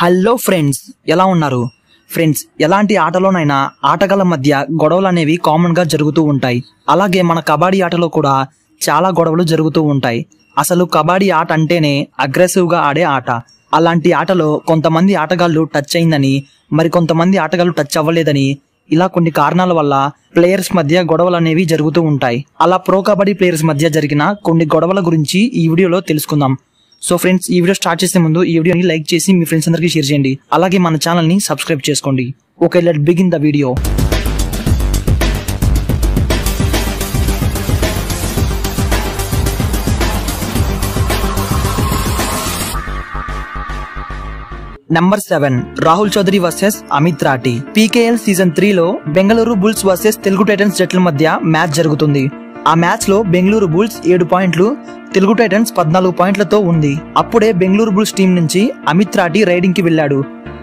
Hello friends, ఎలా ఉన్నారు friends? ఎలాంటి ఆటలోనైనా ఆటగాళ్ల మధ్య గొడవలు అనేవి కామన్ గా జరుగుతూ ఉంటాయి. అలాగే మన కబడ్డీ ఆటలో కూడా చాలా గొడవలు జరుగుతూ ఉంటాయి. అసలు కబడ్డీ ఆట అంటేనే అగ్రెసివ్ గా ఆడే ఆట. అలాంటి ఆటలో కొంతమంది ఆటగాళ్లు టచ్ అయిందని, మరి కొంతమంది ఆటగాళ్లు టచ్ అవ్వలేదని, ఇలా కొన్ని కారణాల వల్ల ప్లేయర్స్ మధ్య గొడవలు అనేవి జరుగుతూ ఉంటాయి. అలా ప్రో కబడ్డీ ప్లేయర్స్ మధ్య జరిగిన కొన్ని గొడవల గురించి ఈ వీడియోలో తెలుసుకుందాం. సో ఫ్రెండ్స్, ఈ వీడియో స్టార్ట్ చేసే ముందు ఈ వీడియోని లైక్ చేసి మీ ఫ్రెండ్స్ అందరికీ షేర్ చేయండి. అలాగే మన ఛానల్ ని సబ్స్క్రైబ్ చేసుకోండి. Okay, let begin the video. Number 7 Rahul Chaudhari versus Amit Rathi. PKL season 3 లో Bengaluru Bulls versus Telugu Titans జట్ల మధ్య మ్యాచ్ జరుగుతుంది. ఆ మ్యాచ్ లో బెంగళూరు బుల్స్ 7 పాయింట్లు, తెలుగు టైటన్స్ 14 పాయింట్లతో ఉంది. అప్పుడే బెంగళూరు బుల్స్ టీం నుంచి అమిత్ రాఠీ రైడింగ్ కి వెళ్లాడు.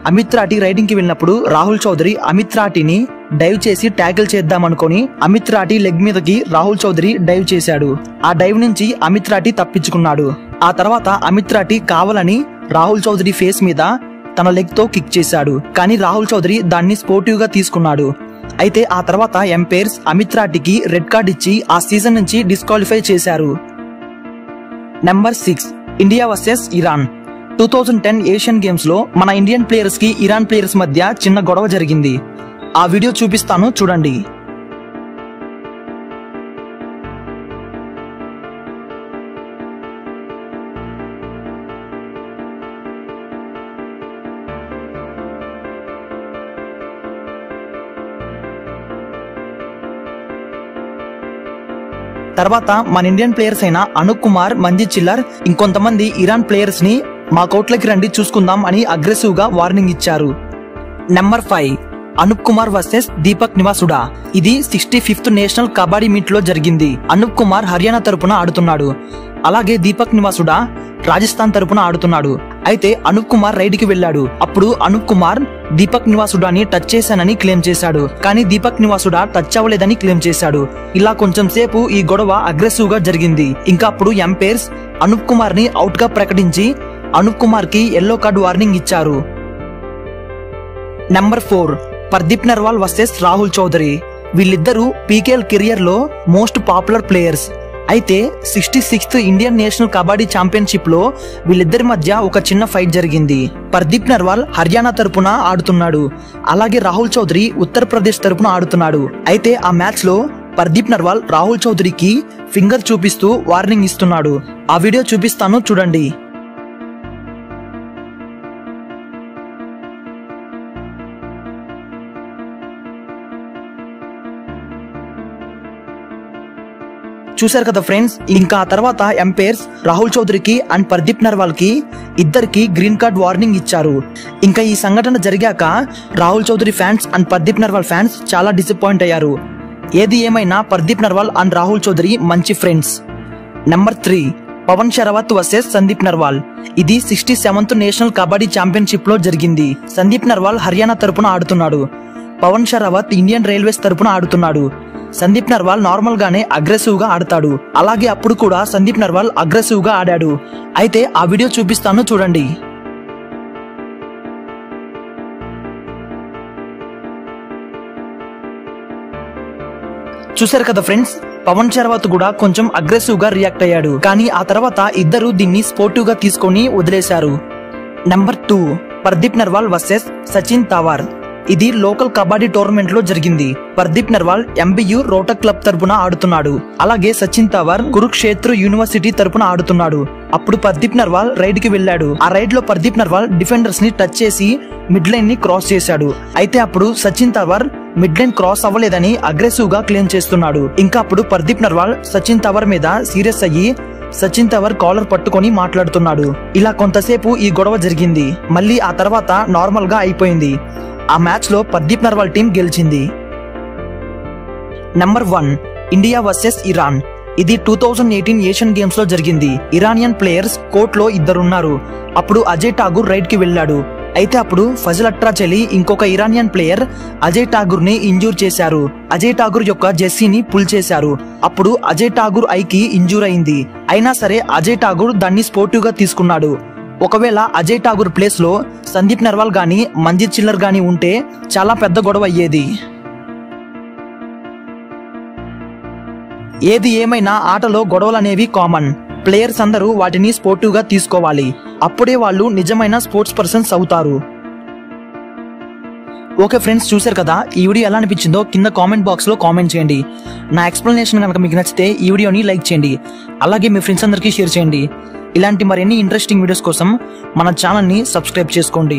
అమిత్ రాఠీ రైడింగ్ కి వెళ్ళినప్పుడు రాహుల్ చౌదరి అమిత్ రాఠీని డైవ్ చేసి ట్యాకిల్ చేద్దామనుకొని అమిత్ రాఠీ లెగ్ మీదకి రాహుల్ చౌదరి డైవ్ చేశాడు. ఆ డైవ్ నుంచి అమిత్ రాఠీ తప్పించుకున్నాడు. ఆ తర్వాత అమిత్ రాఠీ కావాలని రాహుల్ చౌదరి ఫేస్ మీద తన లెగ్ తో కిక్ చేశాడు. కానీ రాహుల్ చౌదరి దాన్ని స్పోర్టివ్ గా తీసుకున్నాడు. అయితే ఆ తర్వాత ఎంపైర్స్ అమిత్ రాఠీకి రెడ్ కార్డ్ ఇచ్చి ఆ సీజన్ నుంచి డిస్క్వాలిఫై చేశారు. Number 6 India versus Iran. 2010 Asian games లో మన ఇండియన్ ప్లేయర్స్ కి ఇరాన్ ప్లేయర్స్ మధ్య చిన్న గొడవ జరిగింది. ఆ వీడియో చూపిస్తాను, చూడండి. తర్వాత మన ఇండియన్ ప్లేయర్స్ అయిన అనూప్ కుమార్, మంజీత్ చిల్లర్ ఇంకొంతమంది ఇరాన్ ప్లేయర్స్ ని మా కోర్టులకి రండి చూసుకుందాం అని అగ్రెసివ్ గా వార్నింగ్ ఇచ్చారు. Number 5 Anup Kumar versus Deepak Niwas Hooda. ఇది 65th నేషనల్ కబడ్డీ మీట్ లో జరిగింది. అనూప్ కుమార్ హర్యానా తరపున ఆడుతున్నాడు. అలాగే దీపక్ నివాసుడా రాజస్థాన్ తరపున ఆడుతున్నాడు. అయితే అనూప్ కుమార్ రైడ్ కి వెళ్లాడు. అప్పుడు అనూప్ కుమార్ దీపక్ నివాసుడాని టచ్ చేశానని క్లెయిమ్ చేశాడు. కానీ దీపక్ నివాసుడా టచ్ అవ్వలేదని క్లెయిమ్ చేశాడు. ఇలా కొంచెం సేపు ఈ గొడవ అగ్రెసివ్ గా జరిగింది. ఇంకా అప్పుడు ఎంపైర్స్ అనూప్ కుమార్ ని అవుట్ గా ప్రకటించి అనూప్ కుమార్ కి యెల్లో కార్డ్ వార్నింగ్ ఇచ్చారు. Number 4 Pardeep Narwal versus Rahul Chaudhari. వీళ్ళిద్దరూ పీకేఎల్ కెరియర్ లో మోస్ట్ పాపులర్ ప్లేయర్స్. అయితే 66th Indian national kabaddi championship లో వీళ్ళిద్దరి మధ్య ఒక చిన్న ఫైట్ జరిగింది. పర్దీప్ నర్వాల్ హర్యానా తరపున ఆడుతున్నాడు. అలాగే రాహుల్ చౌదరి ఉత్తరప్రదేశ్ తరపున ఆడుతున్నాడు. అయితే ఆ మ్యాచ్ లో పర్దీప్ నర్వాల్ రాహుల్ చౌదరికి ఫింగర్ చూపిస్తూ వార్నింగ్ ఇస్తున్నాడు. ఆ వీడియో చూపిస్తాను, చూడండి. చూశారు కదా ఫ్రెండ్స్. ఇంకా ఆ తర్వాత ఎంపైర్స్ రాహుల్ చౌదరికి అండ్ పర్దీప్ నర్వాల్ కి ఇద్దరికి గ్రీన్ కార్డ్ వార్నింగ్ ఇచ్చారు. ఇంకా ఈ సంఘటన జరిగాక Rahul Chaudhari fans and Pardeep Narwal fans చాలా డిసప్పాయింట్ అయ్యారు. ఏది ఏమైనా పర్దీప్ నర్వాల్ అండ్ రాహుల్ చౌదరి మంచి friends. Number 3 Pawan Sehrawat versus Sandeep Narwal. ఇది 67th నేషనల్ కబడ్డీ ఛాంపియన్షిప్ లో జరిగింది. సందీప్ నర్వాల్ హర్యానా తరపున ఆడుతున్నాడు. పవన్ షరావత్ ఇండియన్ రైల్వేస్ తరపున ఆడుతున్నాడు. సందీప్ నర్వాల్ నార్మల్ గానే అగ్రెసివ్ గా ఆడతాడు. అలాగే అప్పుడు కూడా సందీప్ నర్వాల్ అగ్రెసివ్ గా ఆడాడు. అయితే ఆ వీడియో చూపిస్తాను, చూడండి. చూశారు కదా ఫ్రెండ్స్, పవన్ షరావత్ కూడా కొంచెం అగ్రెసివ్ గా రియాక్ట్ అయ్యాడు. కానీ ఆ తర్వాత ఇద్దరు దీన్ని స్పోర్టివ్ గా తీసుకొని వదిలేశారు. Number 2 Pardeep Narwal versus Sachin Tanwar. ఇది లోకల్ కబడ్డీ టోర్నమెంట్ లో జరిగింది. పర్దీప్ నర్వాల్ ఎంబీయూ రోటక్ క్లబ్ తరపున ఆడుతున్నాడు. అలాగే సచిన్ తవార్ కురుక్షేత్ర యూనివర్సిటీ తరపున ఆడుతున్నాడు. అప్పుడు పర్దీప్ నర్వాల్ రైడ్ కి వెళ్లాడు. ఆ రైడ్ లో పర్దీప్ నర్వాల్ డిఫెండర్స్ ని టచ్ చేసి మిడ్ లైన్ ని క్రాస్ చేశాడు. అయితే అప్పుడు Sachin Tawar mid line cross అవ్వలేదని అగ్రెసివ్ గా క్లెయిమ్ చేస్తున్నాడు. ఇంకా అప్పుడు పర్దీప్ నర్వాల్ సచిన్ తవార్ మీద సీరియస్ అయ్యి సచిన్ తవార్ కాలర్ పట్టుకొని మాట్లాడుతున్నాడు. ఇలా కొంతసేపు ఈ గొడవ జరిగింది. మళ్ళీ ఆ తర్వాత నార్మల్ గా అయిపోయింది. ఆ మ్యాచ్ లో పర్దీప్ నర్వాల్ టీం గెలిచింది. Number 1 India versus Iran. ఇది 2018 ఏషియన్ గేమ్స్ లో జరిగింది. ఇరానియన్ ప్లేయర్స్ కోర్టులో ఇద్దరున్నారు. అప్పుడు అజయ్ ఠాగూర్ రైడ్ కి వెళ్లాడు. అయితే అప్పుడు ఫజల్ అట్రాచెలి ఇంకొక ఇరానియన్ ప్లేయర్ అజయ్ ఠాగూర్ ని ఇంజూర్ చేశారు. అజయ్ ఠాగూర్ యొక్క జెర్సీని పుల్ చేశారు. అప్పుడు అజయ్ ఠాగూర్ ఐకి ఇంజూర్ అయింది. అయినా సరే అజయ్ ఠాగూర్ దాన్ని స్పోర్టివ్ గా తీసుకున్నాడు. ఒకవేళ అజయ్ ఠాగూర్ ప్లేస్ లో సందీప్ నర్వాల్ గాని మంజీత్ చిల్లర్ గాని ఉంటే చాలా పెద్ద గొడవ అయ్యేది. ఏది ఏమైనా ఆటలో గొడవలు అనేవి కామన్. ప్లేయర్స్ అందరూ వాటిని స్పోర్టివ్ గా తీసుకోవాలి. అప్పుడే వాళ్ళు నిజమైన స్పోర్ట్స్ పర్సన్స్ అవుతారు. ఓకే ఫ్రెండ్స్, చూశారు కదా, ఈ వీడియో ఎలా అనిపించిందో కింద కామెంట్ బాక్స్ లో కామెంట్ చేయండి. నా ఎక్స్ప్లెనేషన్ కనుక మీకు నచ్చితే ఈ వీడియోని లైక్ చేయండి. అలాగే మీ ఫ్రెండ్స్ అందరికీ షేర్ చేయండి. ఇలాంటి మరిన్ని ఇంట్రెస్టింగ్ వీడియోస్ కోసం మన ఛానల్ ని సబ్స్క్రైబ్ చేసుకోండి.